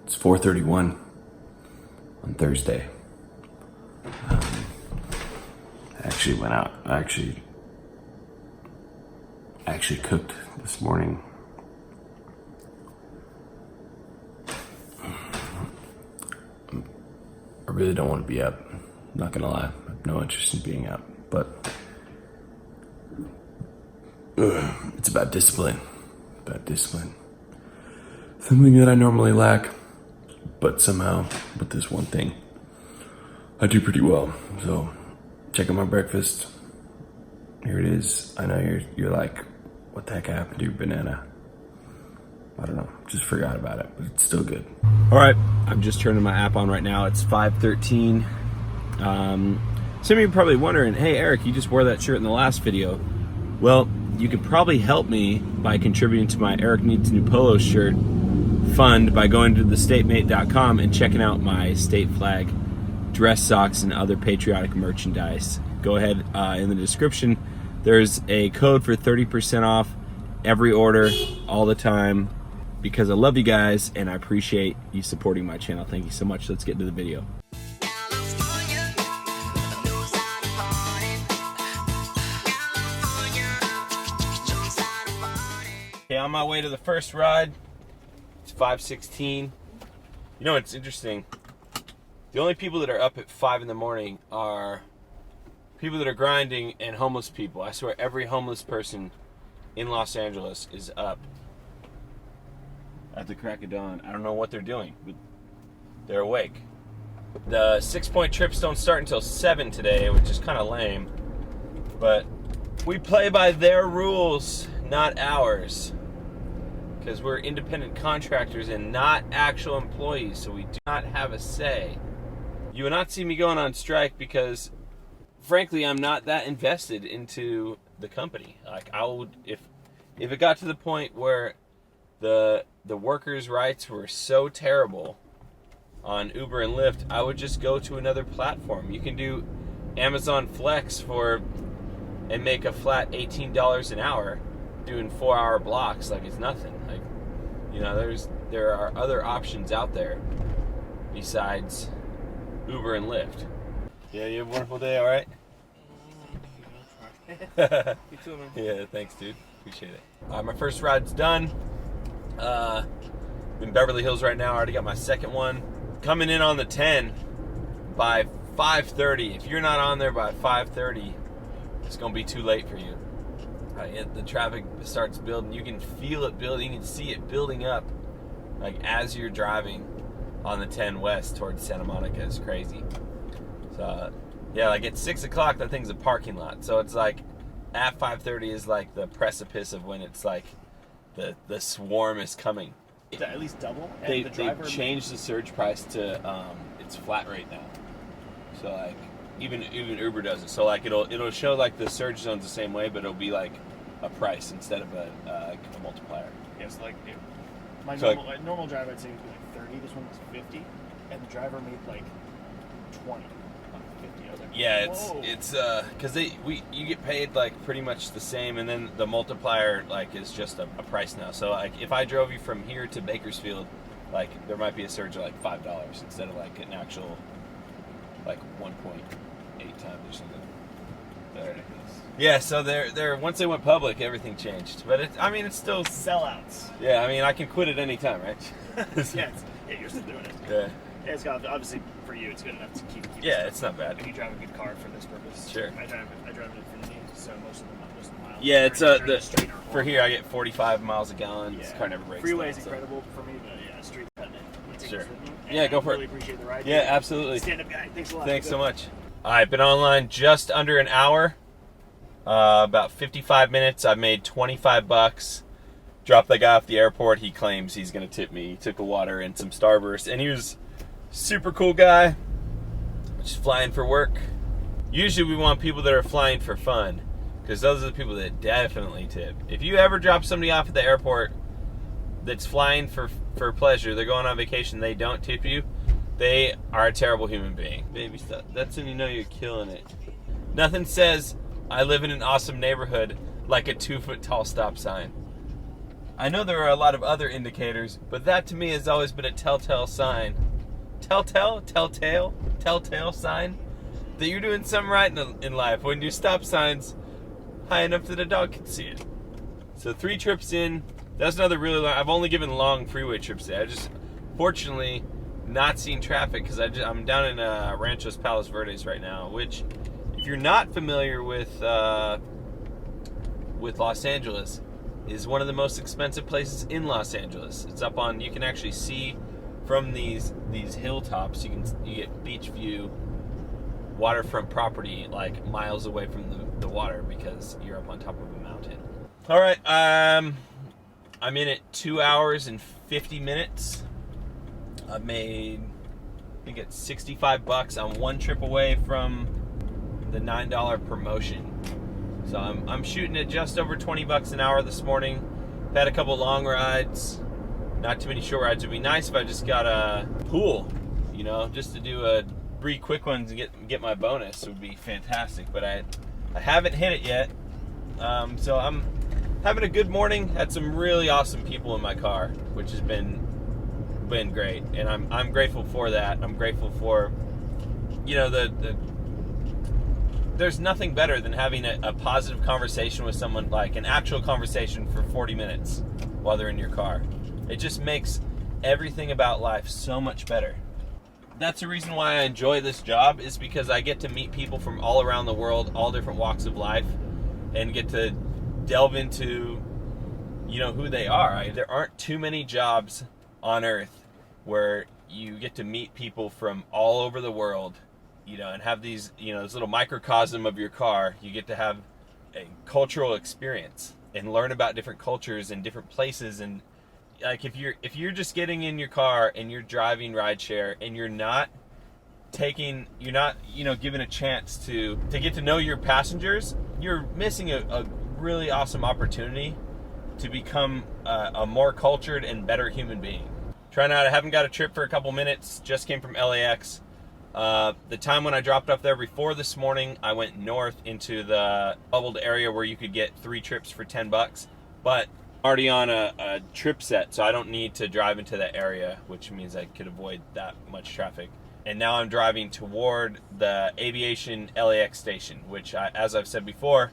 It's 4:31 on Thursday. I actually went out. I actually cooked this morning. I really don't want to be up. Not gonna lie, I have no interest in being up, but it's about discipline. Something that I normally lack, but somehow with this one thing, I do pretty well. So, check out my breakfast. Here it is. I know you're like, what the heck happened to your banana? I don't know, just forgot about it, but it's still good. All right, I'm just turning my app on right now. It's 5:13. Some of you are probably wondering, hey Eric, you just wore that shirt in the last video. Well, you could probably help me by contributing to my Eric Needs New Polo shirt fund by going to thestatemate.com and checking out my state flag dress socks and other patriotic merchandise. Go ahead, in the description, there's a code for 30% off every order, all the time, because I love you guys and I appreciate you supporting my channel. Thank you so much. Let's get into the video. Okay, on my way to the first ride. It's 5:16. You know what's interesting? The only people that are up at 5 in the morning are people that are grinding and homeless people. I swear every homeless person in Los Angeles is up at the crack of dawn. I don't know what they're doing, but they're awake. The 6-point trips don't start until 7 today, which is kind of lame. But we play by their rules, not ours. Because we're independent contractors and not actual employees, so we do not have a say. You will not see me going on strike because, frankly, I'm not that invested into the company. Like, I would, if it got to the point where the workers' rights were so terrible on Uber and Lyft, I would just go to another platform. You can do Amazon Flex and make a flat $18 an hour doing 4-hour blocks like it's nothing. Like, you know, there are other options out there besides Uber and Lyft. Yeah, you have a wonderful day, all right? You too, man. Yeah, thanks, dude. Appreciate it. My first ride's done. In Beverly Hills right now. I already got my second one. Coming in on the 10 by 5:30. If you're not on there by 5:30, it's going to be too late for you. The traffic starts building. You can feel it building. You can see it building up like as you're driving on the 10 west towards Santa Monica. It's crazy. So, yeah, like at 6 o'clock, that thing's a parking lot. So it's like at 5:30 is like the precipice of when it's like the swarm is coming. At least double. They changed the surge price to it's flat rate now. So like even Uber does it. So like it'll show like the surge zone's the same way, but it'll be like a price instead of a multiplier. Yes, yeah, so like my normal drive I'd say would be like 30. This one was 50, and the driver made like 20 on 50. I was like, yeah, whoa. it's because you get paid like pretty much the same, and then the multiplier like is just a price now. So like if I drove you from here to Bakersfield, like there might be a surge of like $5 instead of like an actual like 1.8 times or something. Yeah, so they're once they went public, everything changed. But it's still sellouts. Yeah, I mean I can quit at any time, right? Yeah, you're still doing it. Yeah. Yeah, it's got, obviously for you, it's good enough to keep. Yeah, it's not bad. If you drive a good car for this purpose. Sure. I drive an Infiniti, so most of the miles. Yeah, it's for here I get 45 miles a gallon. Yeah. This car never breaks. Freeway is incredible for me, but yeah, street cutting it. Sure. Yeah, go for it. Really appreciate the ride. Yeah, absolutely. Stand up guy. Thanks a lot. Thanks so much. I've been online just under an hour. About 55 minutes. I made $25. Dropped the guy off the airport. He claims he's gonna tip me. He took a water and some Starburst, and he was super cool guy. Just flying for work. Usually we want people that are flying for fun, because those are the people that definitely tip. If you ever drop somebody off at the airport that's flying for pleasure, they're going on vacation, they don't tip you, they are a terrible human being. Baby stuff. That's when you know you're killing it. Nothing says I live in an awesome neighborhood like a 2-foot tall stop sign. I know there are a lot of other indicators, but that to me has always been a telltale sign. Telltale sign that you're doing something right in life when your stop sign's high enough that a dog can see it. So 3 trips in, that's another really long, I've only given long freeway trips today. I just, fortunately, not seeing traffic because I'm down in Ranchos Palos Verdes right now, which, if you're not familiar with Los Angeles, is one of the most expensive places in Los Angeles. It's up on, you can actually see from these hilltops, you get beach view, waterfront property like miles away from the water because you're up on top of a mountain. All right, I'm in it 2 hours and 50 minutes. I've made, I think it's $65. I'm one trip away from the $9 promotion. So I'm shooting at just over 20 bucks an hour this morning. I've had a couple long rides, not too many short rides. It'd be nice if I just got a pool, you know, just to do 3 quick ones and get my bonus. It would be fantastic, but I haven't hit it yet. So I'm having a good morning. Had some really awesome people in my car, which has been great, and I'm grateful for that. I'm grateful for, you know, there's nothing better than having a positive conversation with someone, like an actual conversation for 40 minutes while they're in your car. It just makes everything about life so much better. That's the reason why I enjoy this job, is because I get to meet people from all around the world, all different walks of life, and get to delve into, you know, who they are. There aren't too many jobs on earth where you get to meet people from all over the world, you know, and have these, you know, this little microcosm of your car. You get to have a cultural experience and learn about different cultures and different places. And like, if you're just getting in your car and you're driving rideshare and you're not, you know, given a chance to get to know your passengers, you're missing a really awesome opportunity to become a more cultured and better human being. Trying out, I haven't got a trip for a couple minutes, just came from LAX. The time when I dropped off there before this morning, I went north into the bubbled area where you could get 3 trips for 10 bucks, but already on a trip set, so I don't need to drive into that area, which means I could avoid that much traffic. And now I'm driving toward the Aviation LAX station, which, as I've said before,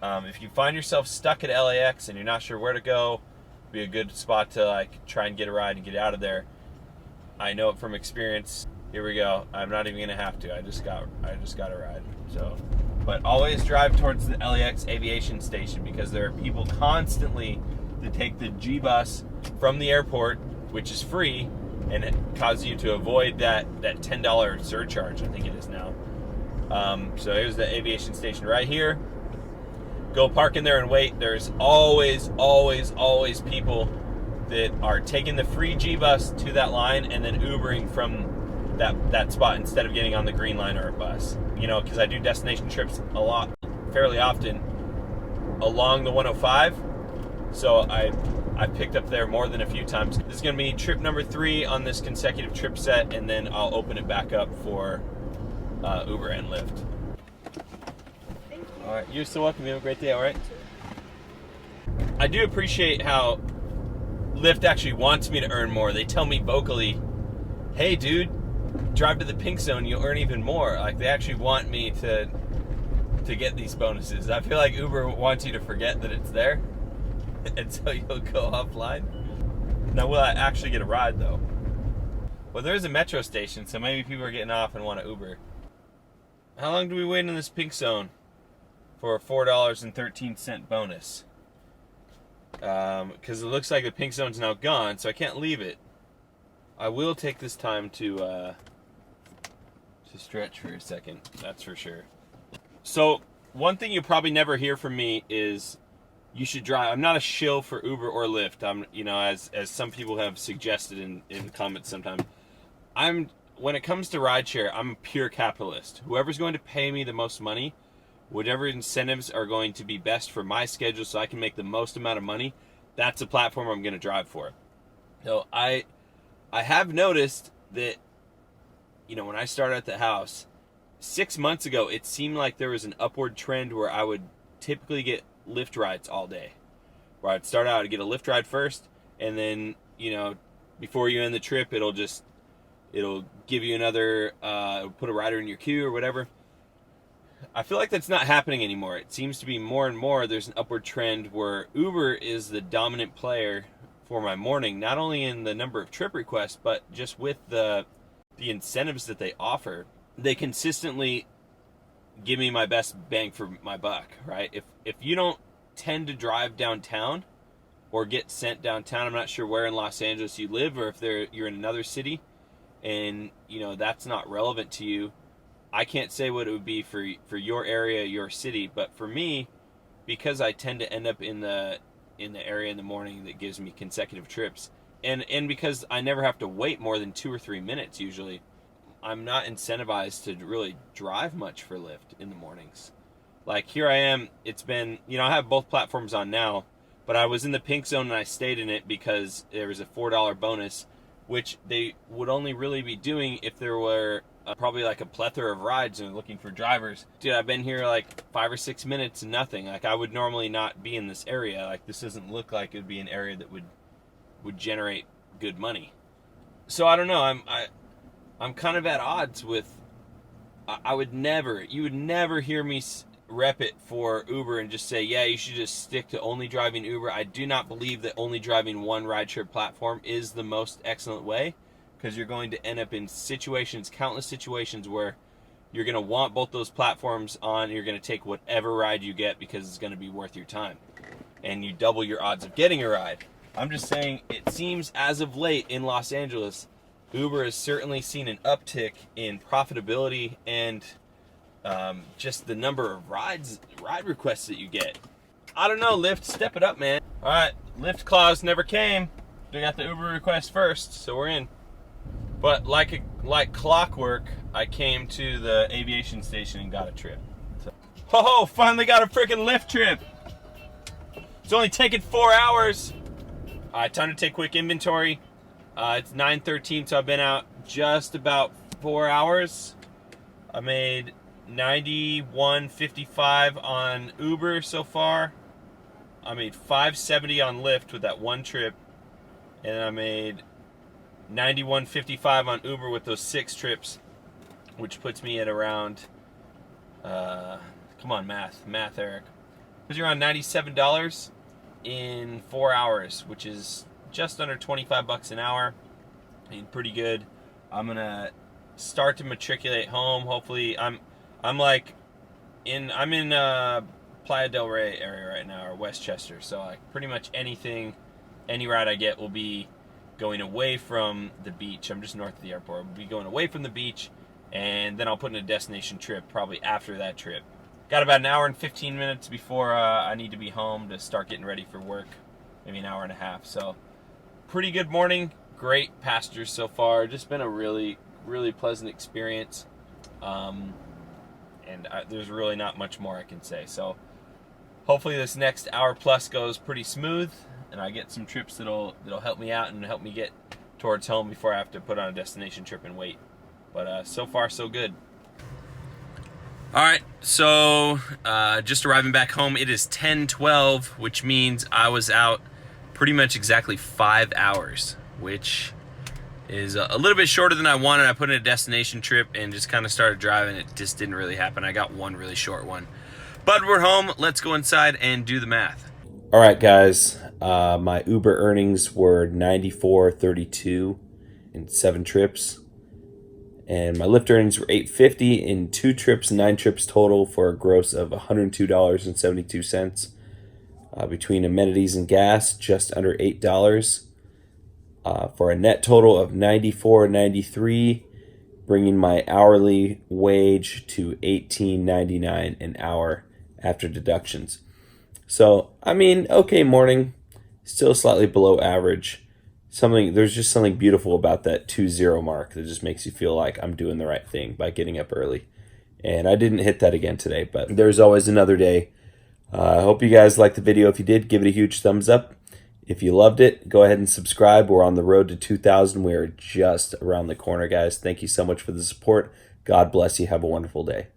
if you find yourself stuck at LAX and you're not sure where to go, be a good spot to like try and get a ride and get out of there. I know it from experience. Here we go. I'm not even gonna have to. I just got a ride. So, but always drive towards the LAX Aviation station, because there are people constantly that take the G bus from the airport, which is free, and it causes you to avoid that $10 surcharge, I think it is now. So here's the aviation station right here. Go park in there and wait. There's always people that are taking the free G bus to that line and then Ubering from that spot instead of getting on the green line or a bus. You know, because I do destination trips fairly often along the 105. So I picked up there more than a few times. This is going to be trip number 3 on this consecutive trip set, and then I'll open it back up for Uber and Lyft. Thank you. All right, you're so welcome. You have a great day, all right? I do appreciate how Lyft actually wants me to earn more. They tell me vocally, hey, dude, drive to the pink zone, you'll earn even more. Like, they actually want me to get these bonuses. I feel like Uber wants you to forget that it's there, and so you'll go offline. Now, will I actually get a ride, though? Well, there's a metro station, so maybe people are getting off and want to Uber. How long do we wait in this pink zone for a $4.13 bonus? Because it looks like the pink zone's now gone, so I can't leave it. I will take this time to stretch for a second, that's for sure. So, one thing you probably never hear from me is you should drive. I'm not a shill for Uber or Lyft. I'm, you know, as some people have suggested in comments sometimes. When it comes to rideshare, I'm a pure capitalist. Whoever's going to pay me the most money, whatever incentives are going to be best for my schedule so I can make the most amount of money, that's the platform I'm going to drive for. So I have noticed that, you know, when I started at the house, 6 months ago, it seemed like there was an upward trend where I would typically get Lyft rides all day. where I'd start out to get a Lyft ride first, and then, you know, before you end the trip, it'll give you another, put a rider in your queue or whatever. I feel like that's not happening anymore. It seems to be more and more there's an upward trend where Uber is the dominant player for my morning, not only in the number of trip requests, but just with the incentives that they offer. They consistently give me my best bang for my buck, right? If you don't tend to drive downtown or get sent downtown, I'm not sure where in Los Angeles you live, or if you're in another city and, you know, that's not relevant to you. I can't say what it would be for your area, your city, but for me, because I tend to end up in the area in the morning that gives me consecutive trips, and because I never have to wait more than 2 or 3 minutes usually, I'm not incentivized to really drive much for Lyft in the mornings. Like, here I am, it's been, you know, I have both platforms on now, but I was in the pink zone and I stayed in it because there was a $4 bonus, which they would only really be doing if there were probably like a plethora of rides and looking for drivers. Dude, I've been here like 5 or 6 minutes and nothing. Like, I would normally not be in this area. Like, this doesn't look like it would be an area that would generate good money. So I don't know. I'm kind of at odds with. You would never hear me rep it for Uber and just say, yeah, you should just stick to only driving Uber. I do not believe that only driving one rideshare platform is the most excellent way, because you're going to end up in countless situations where you're going to want both those platforms on, and you're going to take whatever ride you get because it's going to be worth your time. And you double your odds of getting a ride. I'm just saying, it seems as of late in Los Angeles, Uber has certainly seen an uptick in profitability and just the number of ride requests that you get. I don't know, Lyft, step it up, man. All right, Lyft clause never came. They got the Uber request first, so we're in. But like clockwork, I came to the aviation station and got a trip. So, ho, finally got a freaking Lyft trip. It's only taken 4 hours. Time to take quick inventory. It's 9:13, so I've been out just about 4 hours. I made $91.55 on Uber so far. I made $5.70 on Lyft with that one trip, and I made $91.55 on Uber with those 6 trips, which puts me at around, come on, math, Eric. Puts you around $97 in 4 hours, which is just under $25 an hour. I mean, pretty good. I'm gonna start to matriculate home. Hopefully, I'm in Playa del Rey area right now, or Westchester. So like pretty much any ride I get will be going away from the beach. I'm just north of the airport. We'll be going away from the beach, and then I'll put in a destination trip probably after that trip. Got about an hour and 15 minutes before I need to be home to start getting ready for work. Maybe an hour and a half. So pretty good morning. Great passengers so far. Just been a really, really pleasant experience. There's really not much more I can say. So hopefully this next hour plus goes pretty smooth, and I get some trips that'll help me out and help me get towards home before I have to put on a destination trip and wait. But so far so good. All right, so just arriving back home. It is 10:12, which means I was out pretty much exactly 5 hours, which is a little bit shorter than I wanted. I put in a destination trip and just kind of started driving. It just didn't really happen. I got one really short one. But we're home. Let's go inside and do the math. All right, guys. My Uber earnings were $94.32 in 7 trips. And my Lyft earnings were $8.50 in 2 trips, 9 trips total, for a gross of $102.72. Between amenities and gas, just under $8. For a net total of $94.93, bringing my hourly wage to $18.99 an hour after deductions. So, I mean, okay morning, still slightly below average. There's just something beautiful about that 2-0 mark that just makes you feel like I'm doing the right thing by getting up early. And I didn't hit that again today, but there's always another day. I hope you guys liked the video. If you did, give it a huge thumbs up. If you loved it, go ahead and subscribe. We're on the road to 2,000. We are just around the corner, guys. Thank you so much for the support. God bless you. Have a wonderful day.